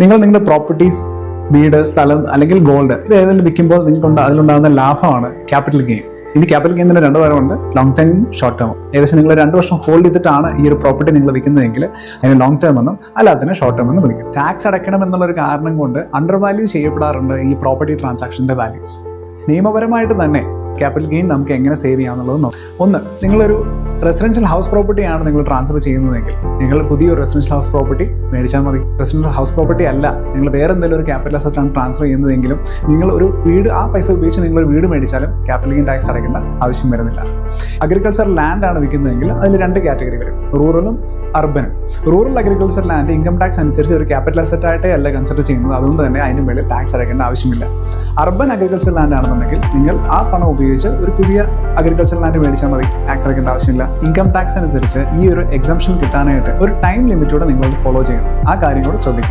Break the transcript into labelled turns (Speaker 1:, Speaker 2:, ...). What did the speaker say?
Speaker 1: നിങ്ങളുടെ പ്രോപ്പർട്ടീസ്, വീട്, സ്ഥലം അല്ലെങ്കിൽ ഗോൾഡ് ഇത് ഏതെങ്കിലും വിൽക്കുമ്പോൾ നിങ്ങൾക്ക് അതിലുണ്ടാകുന്ന ലാഭമാണ് ക്യാപിറ്റൽ ഗെയിൻ. ഇനി ക്യാപിറ്റൽ ഗെയിനിന് 2 തരമുണ്ട്, ലോങ് ടൈമും ഷോർട്ട് ടേമും. ഏകദേശം നിങ്ങൾ 2 വർഷം ഹോൾഡ് ചെയ്തിട്ടാണ് ഈ ഒരു പ്രോപ്പർട്ടി നിങ്ങൾ വിൽക്കുന്നതെങ്കിൽ അതിന് ലോങ് ടേം എന്നും അല്ലാതെ ഷോർട്ട് ടേം എന്നും വിളിക്കും. ടാക്സ് അടയ്ക്കണം എന്നുള്ളൊരു കാരണം കൊണ്ട് അണ്ടർ വാല്യൂ ചെയ്യപ്പെടാറുണ്ട് ഈ പ്രോപ്പർട്ടി ട്രാൻസാക്ഷൻ്റെ വാല്യൂസ്. നിയമപരമായിട്ട് തന്നെ ക്യാപിറ്റൽ ഗെയിൻ നമുക്ക് എങ്ങനെ സേവ് ചെയ്യാമെന്നുള്ളത് നോക്കാം. ഒന്ന്, നിങ്ങളൊരു റെസിഡൻഷ്യൽ ഹൗസ് പ്രോപ്പർട്ടിയാണ് നിങ്ങൾ ട്രാൻസ്ഫർ ചെയ്യുന്നതെങ്കിൽ നിങ്ങൾ പുതിയൊരു റെസിഡൻഷ്യൽ ഹൗസ് പ്രോപ്പർട്ടി മേടിച്ചാൽ മതി. റെസിഡൻഷ്യൽ ഹൗസ് പ്രോപ്പർട്ടി അല്ല, നിങ്ങൾ വേറെ എന്തെങ്കിലും ഒരു ക്യാപിറ്റൽ അസറ്റാണ് ട്രാൻസ്ഫർ ചെയ്യുന്നതെങ്കിലും നിങ്ങൾ ഒരു വീട്, ആ പൈസ ഉപയോഗിച്ച് നിങ്ങളൊരു വീട് മേടിച്ചാലും ക്യാപിറ്റൽ ഗെയിൻ ടാക്സ് അടയ്ക്കേണ്ട ആവശ്യം വരുന്നില്ല. അഗ്രികൾച്ചർ ലാൻഡ് ആണ് വിൽക്കുന്നതെങ്കിൽ അതിൽ 2 കാറ്റഗറി വരും, റൂറലും അർബനും. Rural agriculture land income tax അനുസരിച്ച് ഒരു ക്യാപിറ്റൽ അസറ്റായിട്ടേ അല്ല കൺസിഡർ ചെയ്യുന്നത്, അതുകൊണ്ട് തന്നെ അതിന് മേളിൽ ടാക്സ് അടയ്ക്കേണ്ട ആവശ്യമില്ല. അർബൻ അഗ്രികൾച്ചർ ലാൻഡ് ആണെന്നുണ്ടെങ്കിൽ നിങ്ങൾ ആ പണം ഉപയോഗിച്ച് ഒരു പുതിയ അഗ്രികൾച്ചർ ലാൻഡ് മേടിച്ചാൽ മതി, ടാക്സ് അടയ്ക്കേണ്ട ആവശ്യമില്ല. ഇൻകം ടാക്സ് അനുസരിച്ച് ഈ ഒരു എക്സംഷൻ കിട്ടാനായിട്ട് ഒരു ടൈം ലിമിറ്റോടെ നിങ്ങളത് ഫോളോ ചെയ്യണം. ആ കാര്യം കൂടെ ശ്രദ്ധിക്കണം.